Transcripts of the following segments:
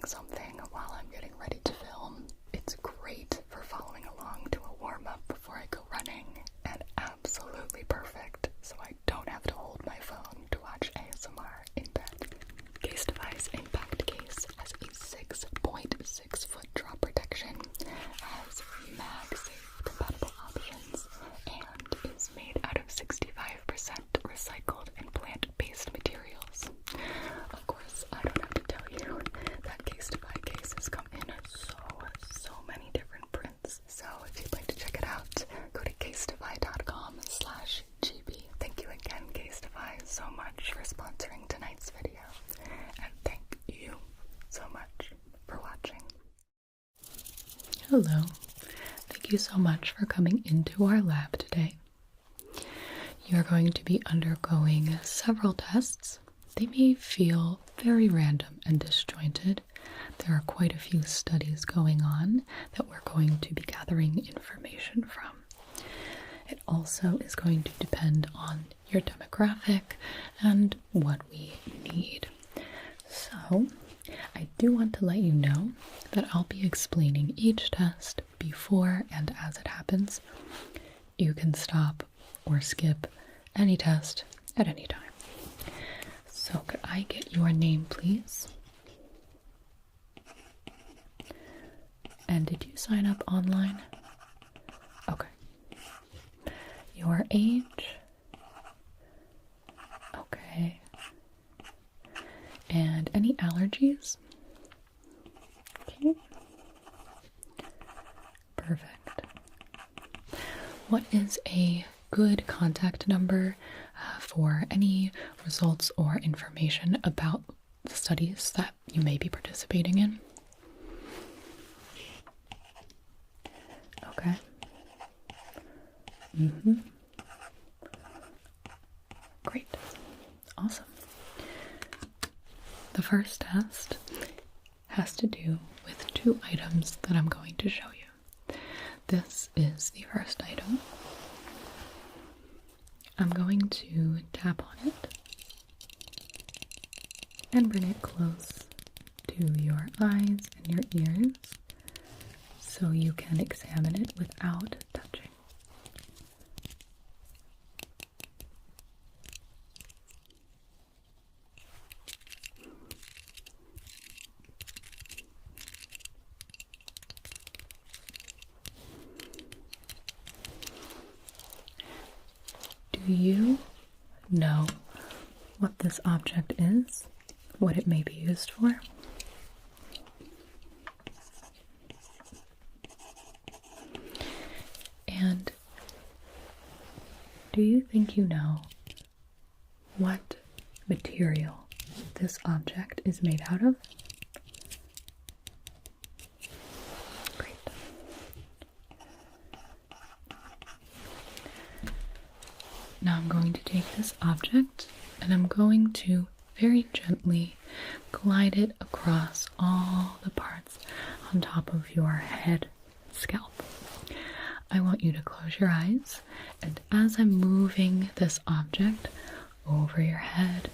something while I'm getting ready to film. It's great for following along to a warm-up before I go running, and absolutely perfect so I don't have to hold my phone to watch ASMR in bed. Casetify's Impact Case has a 6.6-foot drop protection, has MagSafe compatible options, and is made out of 65% recycled and plant-based materials. Of course, I don't have to tell you that Casetify cases come in so many different prints. So if you'd like to check it out, go to casetify.com/GB. Thank you again, Casetify, so much for sponsoring tonight's video. And thank you so much for watching. Hello. Thank you so much for coming into our lab today. You're going to be undergoing several tests. They may feel very random and disjointed. There are quite a few studies going on that we're going to be gathering information from. It also is going to depend on your demographic and what we need. So, I do want to let you know that I'll be explaining each test before and as it happens. You can stop or skip any test at any time. So could I get your name, please? And did you sign up online? Okay. Your age? Okay. And any allergies? Okay. Perfect. What is a good contact number for any results or information about the studies that you may be participating in? Okay. Great. Awesome. The first test has to do with two items that I'm going to show you. This is the first item. I'm going to tap on it and bring it close to your eyes and your ears so you can examine it without touching. Do you know what this object is? What it may be used for? And do you think you know what material this object is made out of? Great. Now I'm going to take this object and I'm going to very gently glide it across all the parts on top of your head scalp. I want you to close your eyes, and as I'm moving this object over your head,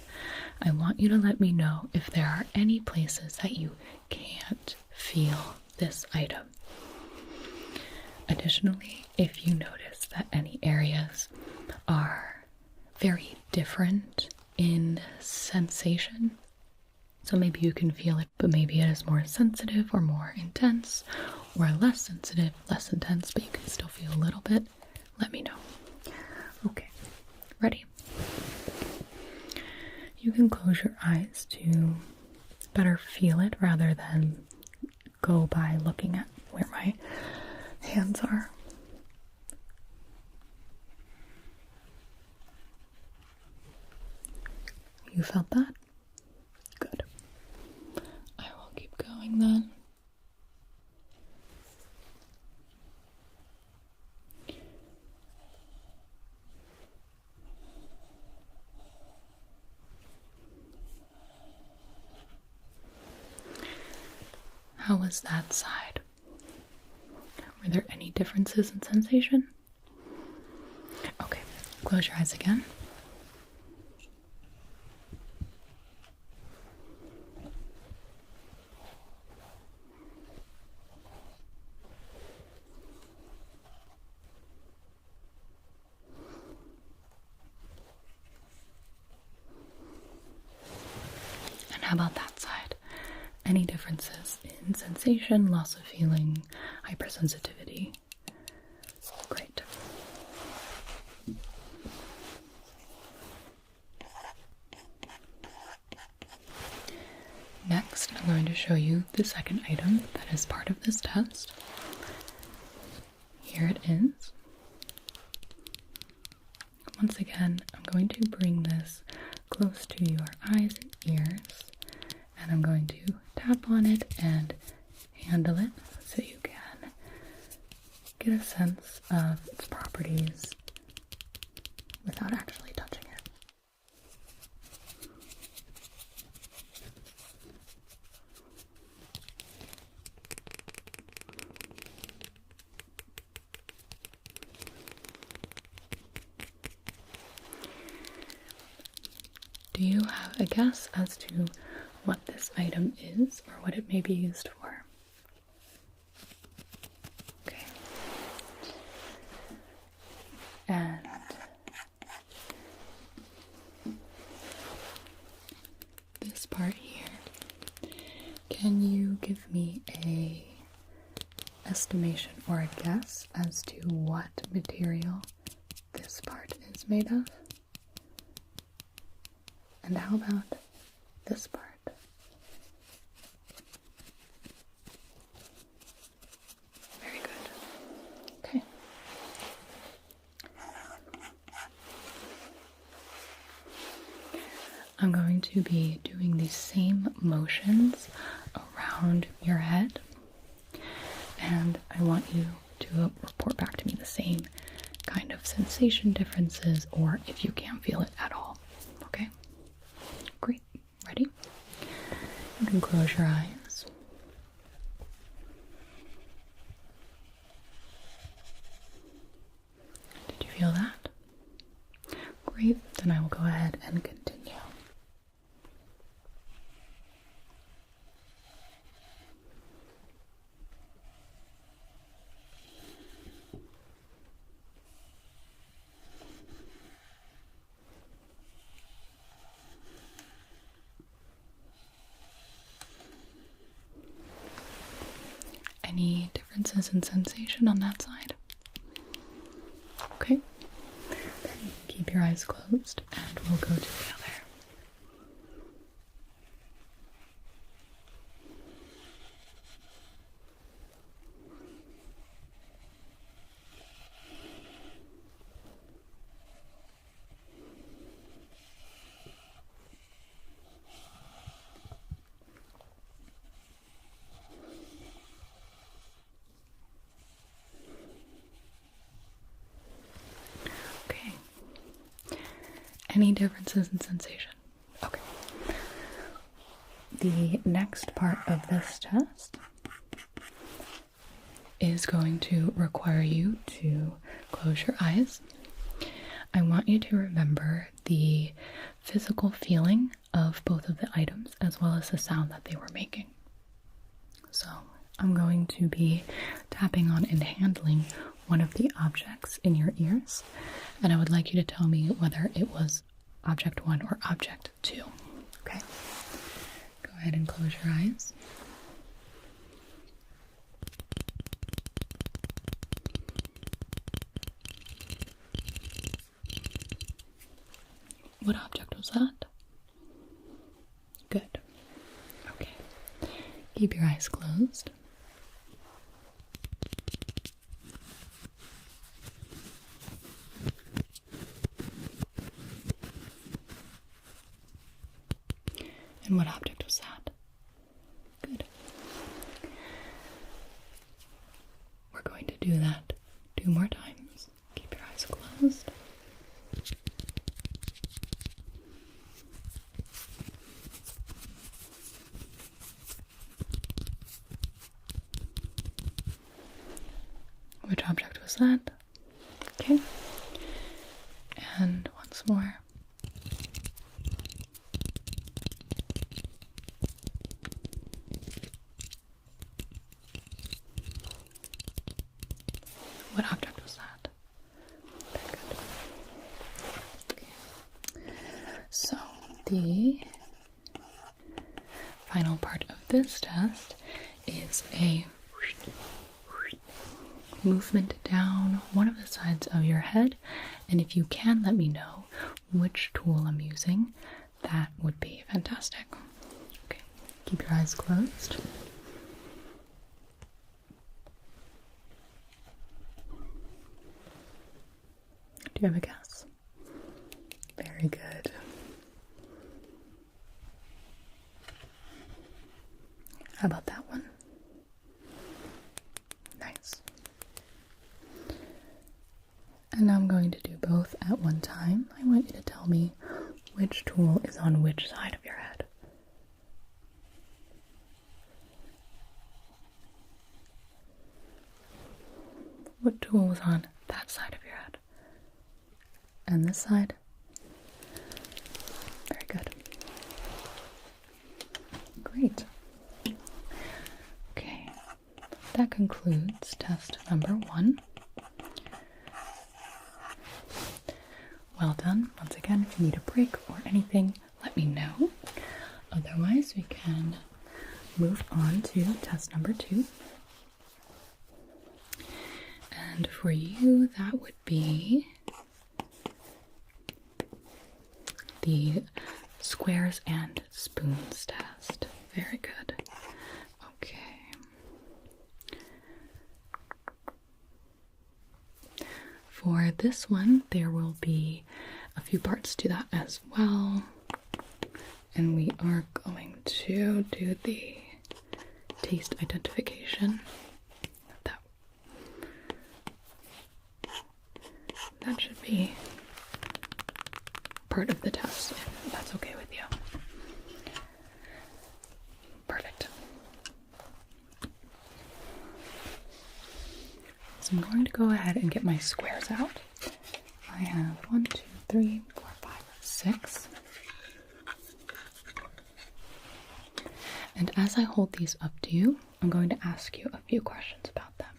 I want you to let me know if there are any places that you can't feel this item. Additionally, if you notice that any areas are very different in sensation, so maybe you can feel it, but maybe it is more sensitive or more intense, or less sensitive, less intense, but you can still feel a little bit, let me know. Okay, ready? You can close your eyes to better feel it rather than go by looking at where my hands are. You felt that? Good. I will keep going then. How was that side? Were there any differences in sensation? Okay, close your eyes again. How about that side? Any differences in sensation, loss of feeling, hypersensitivity? Great. Next, I'm going to show you the second item that is part of this test. Here it is. Once again, I'm going to bring this close to your eyes and ears, and I'm going to tap on it and handle it so you can get a sense of its properties without actually touching it. Do you have a guess as to what this item is or what it may be used for? Okay. And this part here, can you give me a estimation or a guess as to what material this part is made of? And how about this part? Very good. Okay. I'm going to be doing the same motions around your head, and I want you to report back to me the same kind of sensation differences, or if you can't feel it at all. Okay? Great. Ready? You can close your eyes. Did you feel that? Great. Then I will go ahead and continue. Any differences in sensation on that side? Okay. Keep your eyes closed and we'll go to the other. Any differences in sensation? Okay. The next part of this test is going to require you to close your eyes. I want you to remember the physical feeling of both of the items as well as the sound that they were making. So I'm going to be tapping on and handling one of the objects in your ears, and I would like you to tell me whether it was object 1 or object 2. Okay? Go ahead and close your eyes. What object was that? Good. Okay. Keep your eyes closed. And what object was that? Good. We're going to do that 2 more times. Keep your eyes closed. Which object was that? Okay. And once more. What object was that? Very good. Okay. So the final part of this test is a movement down one of the sides of your head, and if you can let me know which tool I'm using, that would be fantastic. Okay, keep your eyes closed. Do you have a guess? Very good. How about that one? Nice. And now I'm going to do both at one time. I want you to tell me which tool is on which side of your head. What tool was on that side of your head? And this side? Very good. Great. Okay, that concludes test number 1. Well done. Once again, if you need a break or anything, let me know. Otherwise, we can move on to test number 2. And for you, that would be the squares and spoons test. Very good. Okay. For this one, there will be a few parts to that as well. And we are going to do the taste identification. That should be part of the test, if that's okay with you. Perfect. So I'm going to go ahead and get my squares out. I have 1, 2, 3, 4, 5, 6. And as I hold these up to you, I'm going to ask you a few questions about them.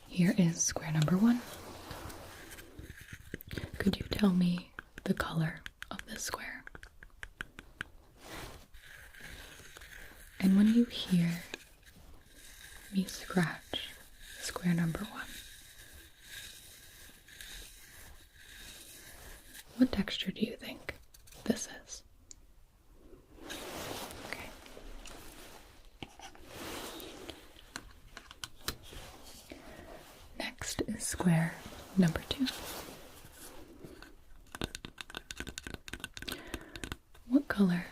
Here is square number 1. Could you tell me the color of this square? And when you hear me scratch square number 1, what texture do you think this is? Okay. Next is square number 2. What color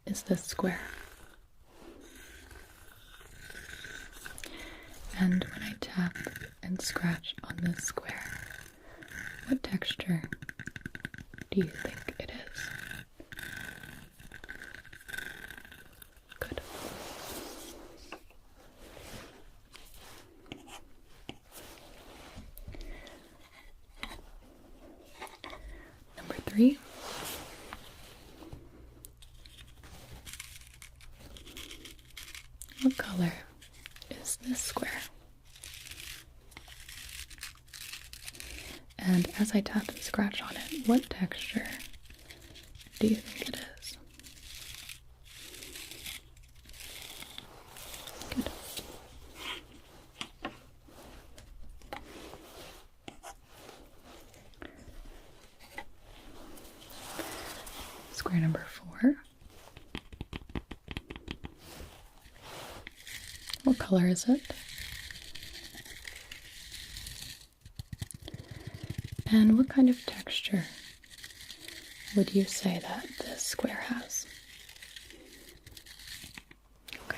is this square? And when I tap and scratch on this square, what texture do you think it is? Good. Number 3. What color is this square? And as I tap and scratch on it, what texture do you think it is? Good. Square number 4. What color is it? And what kind of texture would you say that this square has? Okay.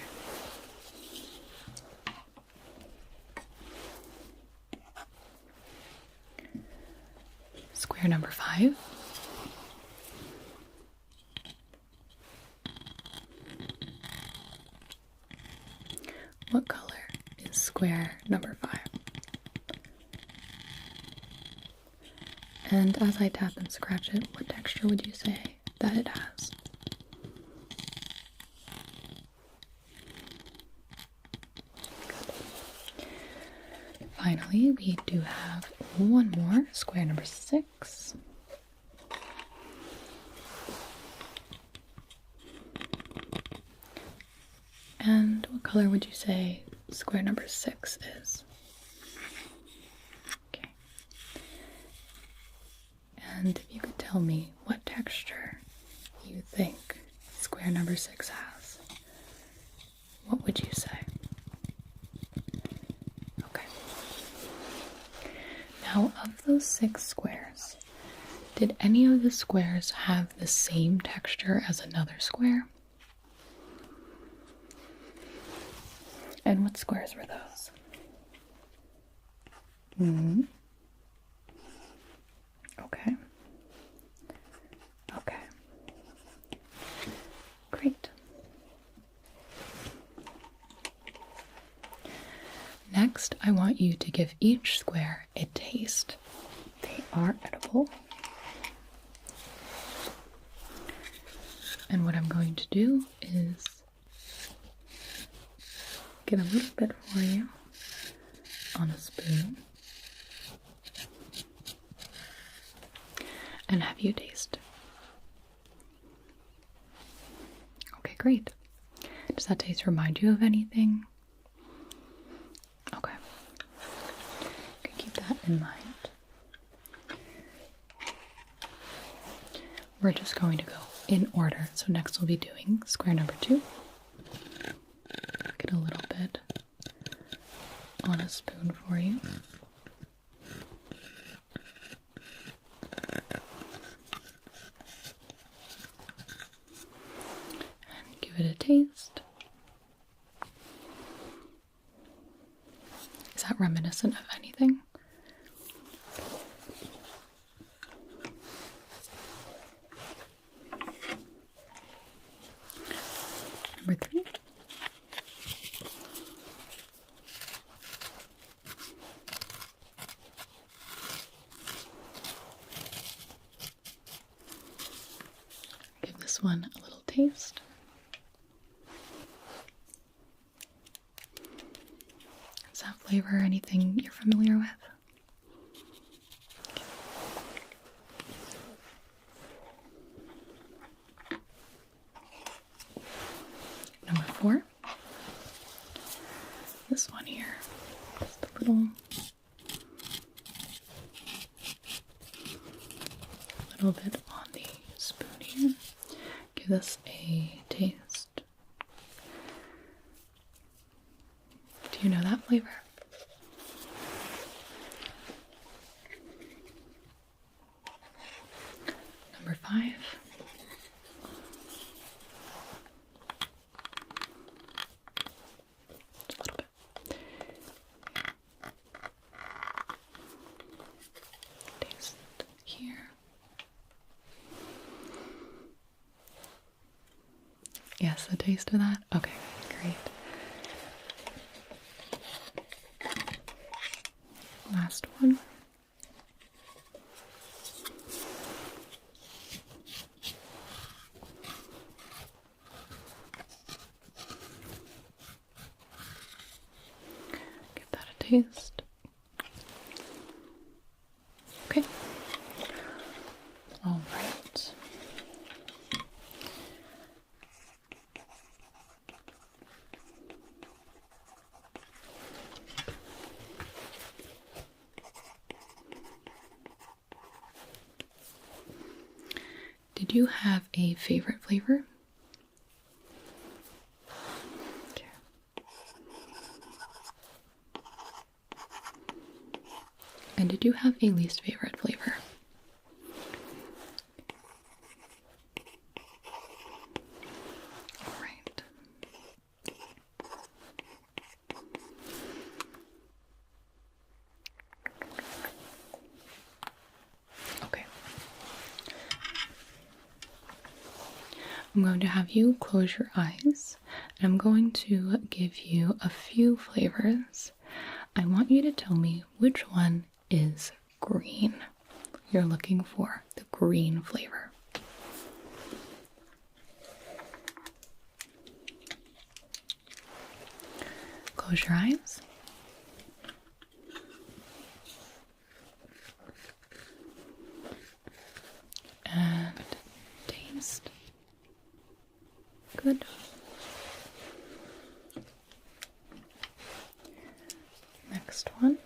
Square number 5. What color is square number 5? And as I tap and scratch it, what texture would you say that it has? Good. Finally, we do have one more, square number 6. color would you say square number 6 is? Okay. And if you could tell me what texture you think square number 6 has, what would you say? Okay. Now, of those 6 squares, did any of the squares have the same texture as another square? And what squares were those? Okay. Okay. Great. Next, I want you to give each square a taste. They are edible. And what I'm going to do is get a little bit for you on a spoon and have you taste. Okay, great. Does that taste remind you of anything? Okay. You can keep that in mind. We're just going to go in order. So next we'll be doing square number 2. Get a little bit on a spoon for you. And give it a taste. Is that reminiscent of anything? Number 3. Give this one a little taste. Is that flavor anything you're familiar with? Number 4. This one here. Just a little bit on the spoon here. Give this a taste. Do you know that flavor? Number 5. Just a little bit. Taste here. Yes, a taste of that? Okay, great. Last one. Give that a taste. Okay. All right. Did you have a favorite flavor? Okay. And did you have a least favorite flavor? All right. Okay. I'm going to have you close your eyes, and I'm going to give you a few flavors. I want you to tell me which one is green. You're looking for the green flavor. Close your eyes. And taste. Good. next one.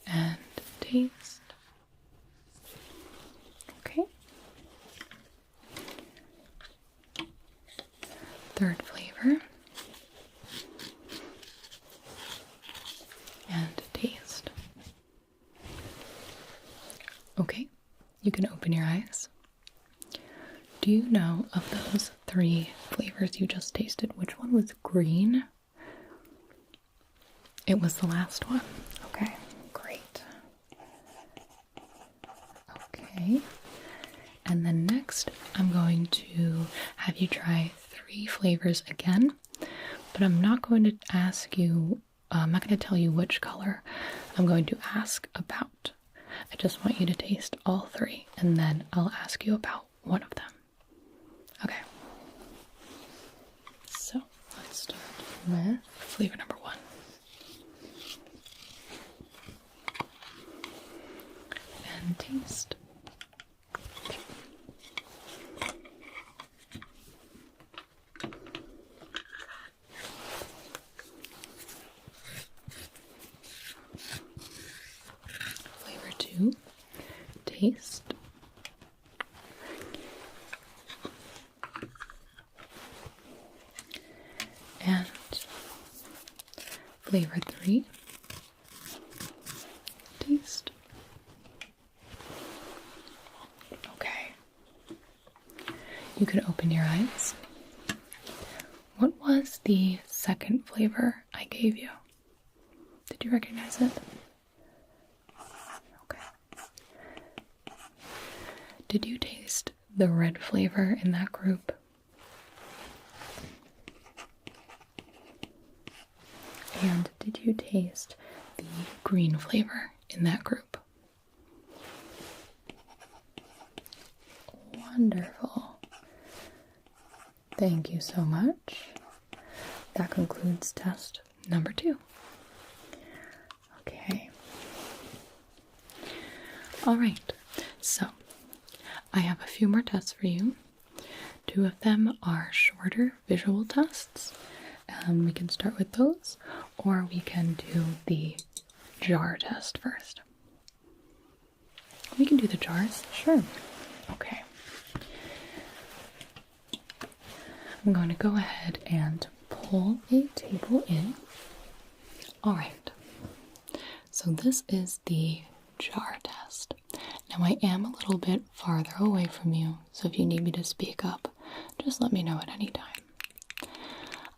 And taste. Okay. Third flavor. And taste. Okay, you can open your eyes. Do you know of those 3 flavors you just tasted, which one was green? It was the last one. Okay, great. Okay, and then next I'm going to have you try 3 flavors again, but I'm not going to ask you, I'm not going to tell you which color I'm going to ask about. I just want you to taste all 3, and then I'll ask you about one of them. Okay. So let's start with flavor number 1. And taste. Flavor 2. Taste. And flavor 3. Taste. Okay. You can open your eyes. What was the second flavor I gave you? Did you recognize it? Okay. Did you taste the red flavor in that group? And did you taste the green flavor in that group? Wonderful. Thank you so much. That concludes test number 2. Okay. All right. So, I have a few more tests for you. 2 of them are shorter visual tests. We can start with those, or we can do the jar test first. We can do the jars, sure. Okay. I'm going to go ahead and pull a table in. Alright, so this is the jar test. Now I am a little bit farther away from you, so if you need me to speak up, just let me know at any time.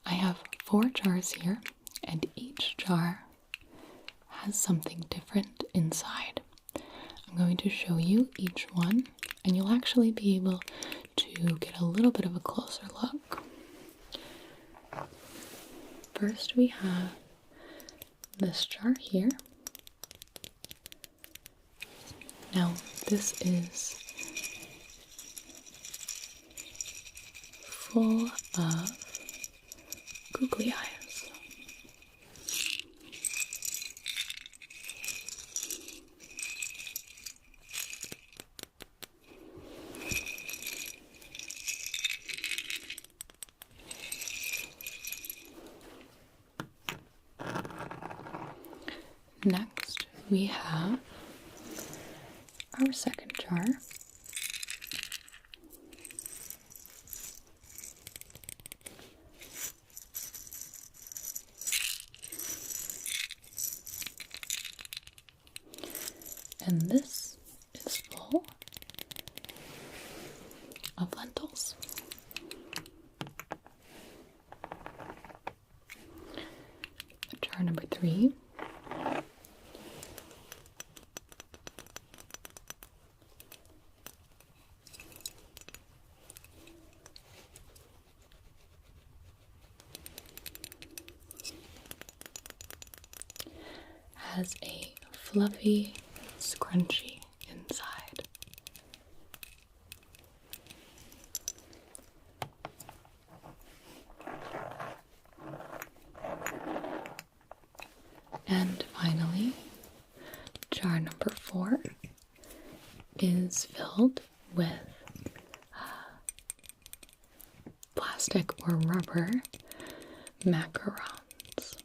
I have 4 jars here, and each jar has something different inside. I'm going to show you each one, and you'll actually be able to get a little bit of a closer look. First we have this jar here. Now this is full of googly eyes. Next, we have our second jar. And this is full of lentils. Jar number 3. Has a fluffy scrunchie inside. And finally, jar number 4 is filled with plastic or rubber macarons.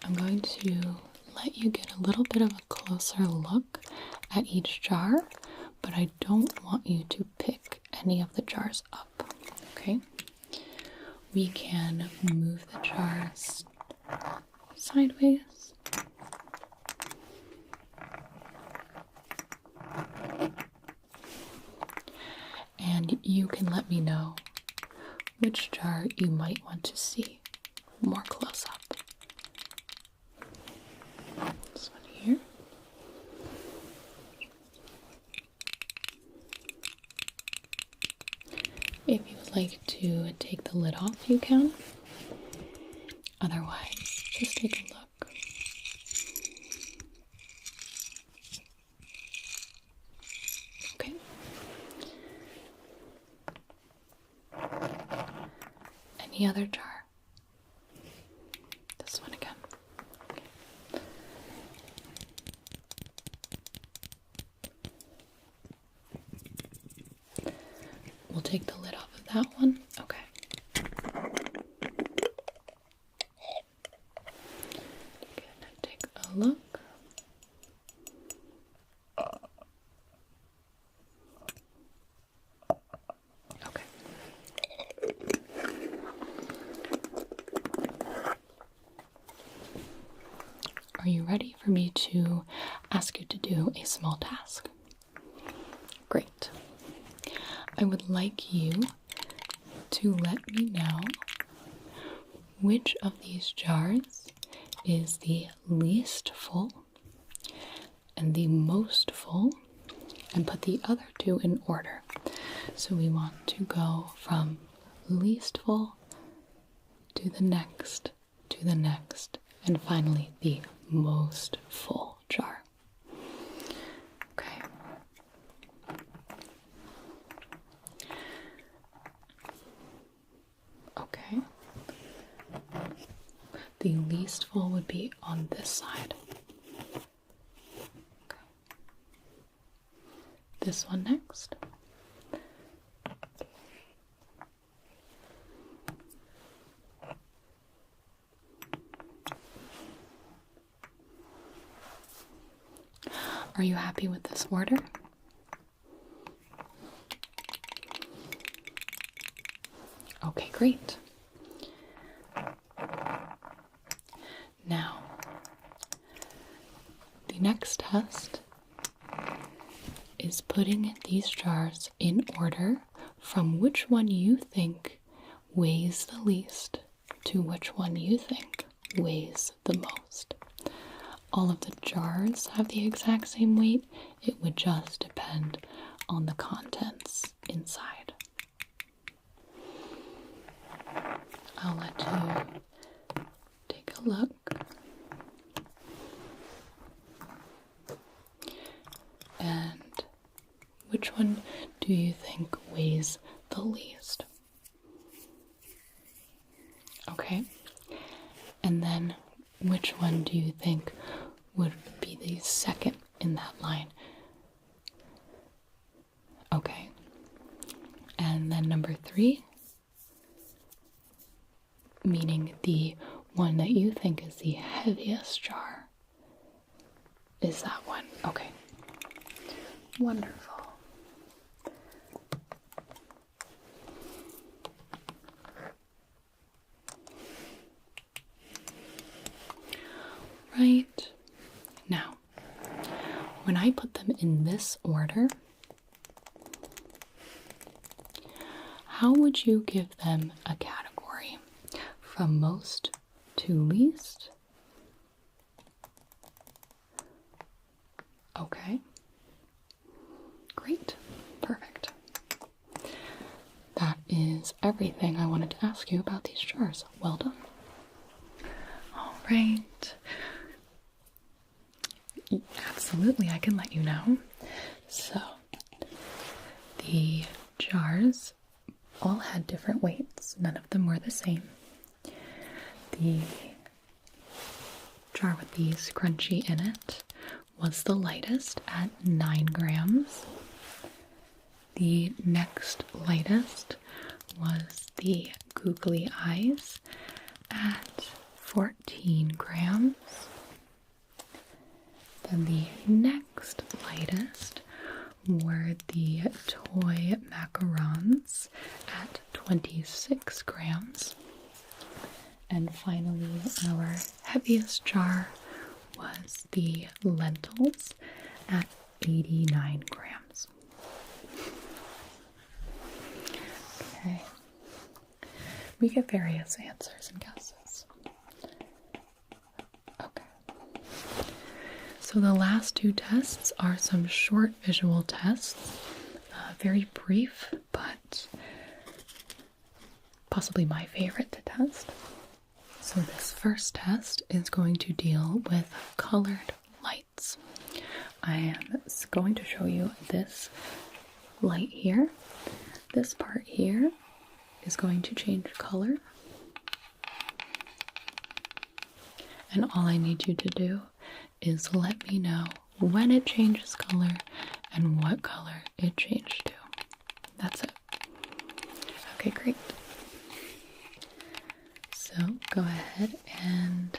I'm going to let you get a little bit of a closer look at each jar, but I don't want you to pick any of the jars up, okay? We can move the jars sideways. And you can let me know which jar you might want to see more close up. This one here. If you would like to take the lid off, you can. Otherwise, just take a look. Okay. Any other jar? This one again. Okay. We'll take the lid off of that one. Okay. Good. Take a look. Okay. Are you ready for me to ask you to do a small task? Great. I would like you to let me know which of these jars is the least full and the most full, and put the other two in order. So we want to go from least full to the next, and finally the most full jar. Okay. Okay. The least full would be on this side. Okay. This one next. Are you happy with this order? Okay, great. Now, the next test is putting these jars in order from which one you think weighs the least to which one you think weighs the most. All of the jars have the exact same weight. It would just depend on the contents inside. I'll let you take a look. And which one do you think weighs the least? Okay. And then which one do you think would be the second in that line? Okay. And then number 3, meaning the one that you think is the heaviest jar, is that one. Okay. Wonderful. Right. Now, when I put them in this order, how would you give them a category? From most to least? Okay. Great. Perfect. That is everything I wanted to ask you about these jars. Well done. All right. Absolutely, I can let you know. So, the jars all had different weights. None of them were the same. the jar with the scrunchie in it was the lightest at 9 grams. The next lightest was the Googly Eyes at 14 grams. Then the next lightest were the toy macarons at 26 grams. And finally, our heaviest jar was the lentils at 89 grams. Okay. We get various answers and guesses. Okay. So the last two tests are some short visual tests. Very brief, but possibly my favorite to test. So this first test is going to deal with colored lights. I am going to show you this light here. This part here is going to change color. And all I need you to do is let me know when it changes color and what color it changed to. That's it. Okay, great. So go ahead and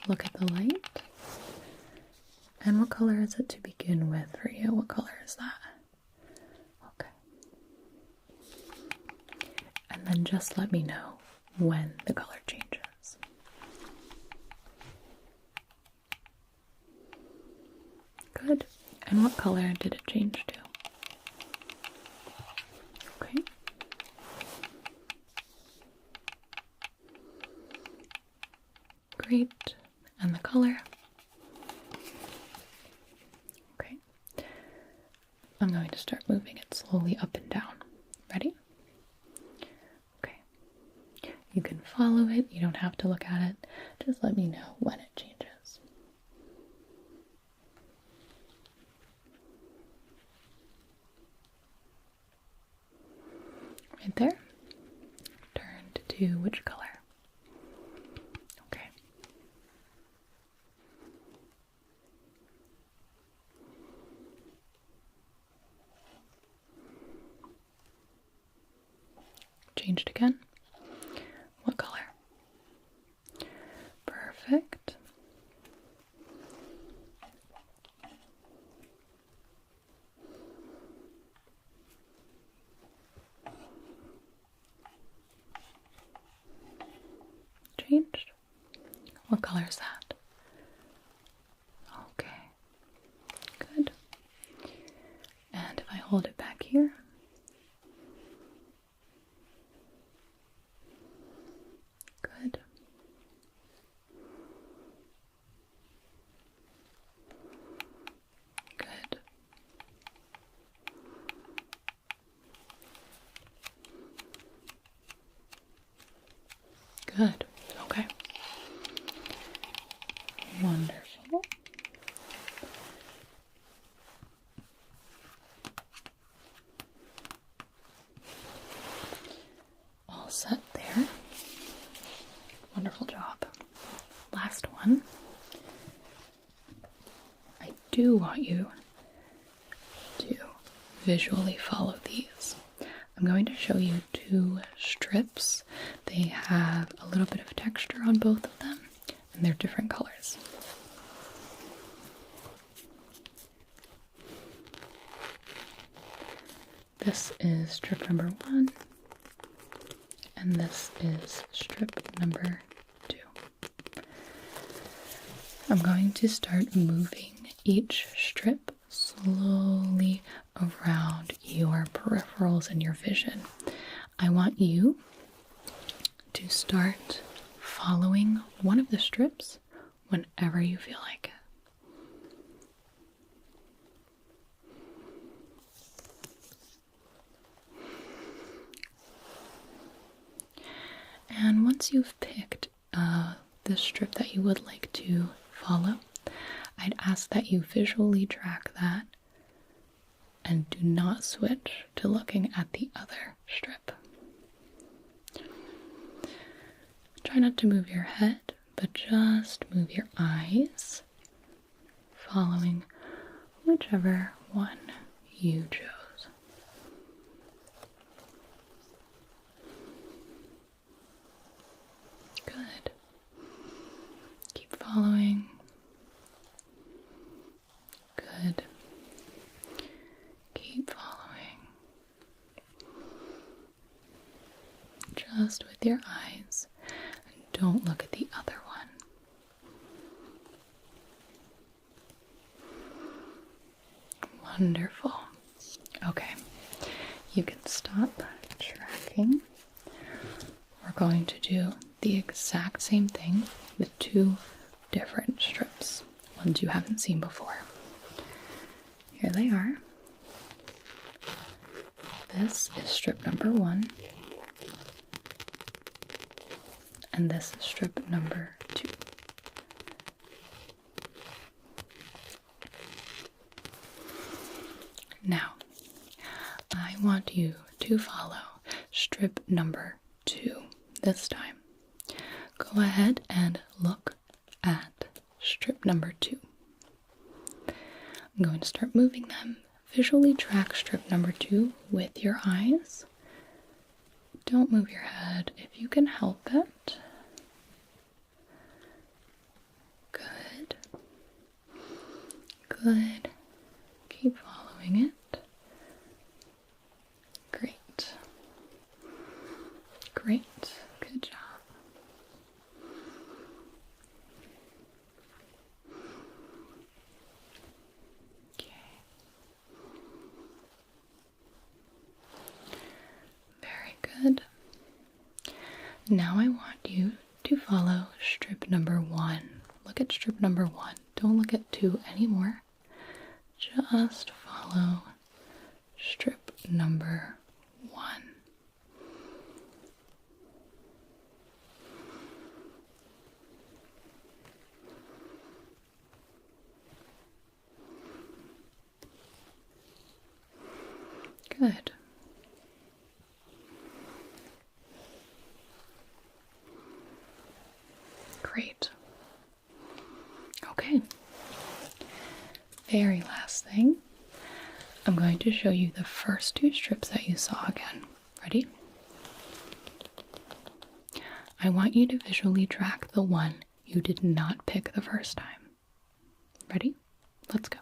look at the light. And what color is it to begin with for you? What color is that? Okay. And then just let me know when the color changes. Good. And what color did it change to? Okay. Great. And the color? Okay. I'm going to start moving it slowly up and down. Ready? Okay. You can follow it. You don't have to look at it. Just let me know when it changes. Right there. Turned to which color? Okay. Changed again. What color? Perfect. Changed. What color is that? Okay. Good. And if I hold it back here. Good. Good. Good. Okay. Wonderful. All set there. Wonderful job. Last one. I do want you to visually follow these. I'm going to show you two strips. They have a little bit of texture on both of them, and they're different colors. This is strip number 1, and this is strip number 2. I'm going to start moving each strip slowly around your peripherals and your vision. I want you to start following one of the strips whenever you feel like it. And once you've picked the strip that you would like to follow, I'd ask that you visually track that and do not switch to looking at the other strip. try not to move your head, but just move your eyes, following whichever one you chose. Good. Keep following. Good. Keep following. Just with your eyes. And don't look at the other one. Wonderful. Okay. You can stop tracking. We're going to do the exact same thing with two different strips, ones you haven't seen before. Here they are. This is strip number 1, and this is strip number 2. Now, I want you to follow strip number 2 this time. Go ahead and look at strip number 2. I'm going to start moving them. Visually track strip number 2 with your eyes. Don't move your head if you can help it. Good. Good. Keep following it. Great. Great. Good job. Good. Now I want you to follow strip number 1. Look at strip number 1. Don't look at 2 anymore. Just follow strip number 1. Good. Great. Okay. Very last thing. I'm going to show you the first 2 strips that you saw again. Ready? I want you to visually track the one you did not pick the first time. Ready? Let's go.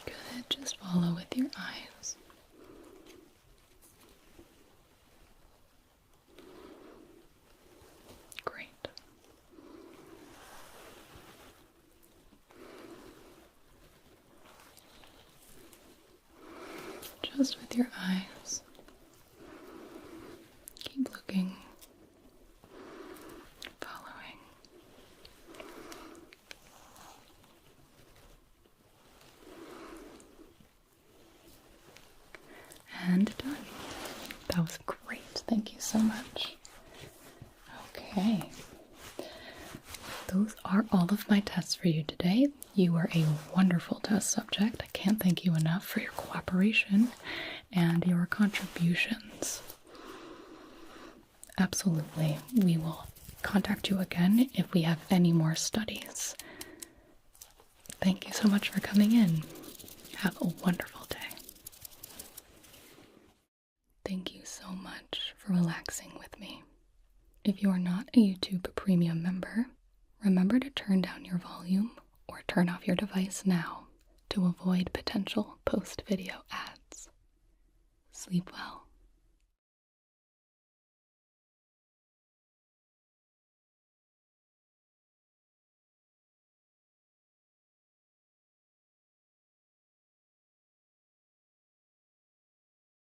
Good. Just follow with your eyes. Just with your eyes. Keep looking, following. And done. That was great. Thank you so much. Okay. Those are all of my tests for you today. You were a wonderful test subject. I can't thank you enough for your cooperation and your contributions. Absolutely. We will contact you again if we have any more studies. Thank you so much for coming in. Have a wonderful day. Thank you so much for relaxing with me. If you are not a YouTube Premium member, remember to turn down your volume or turn off your device now to avoid potential post-video ads. Sleep well.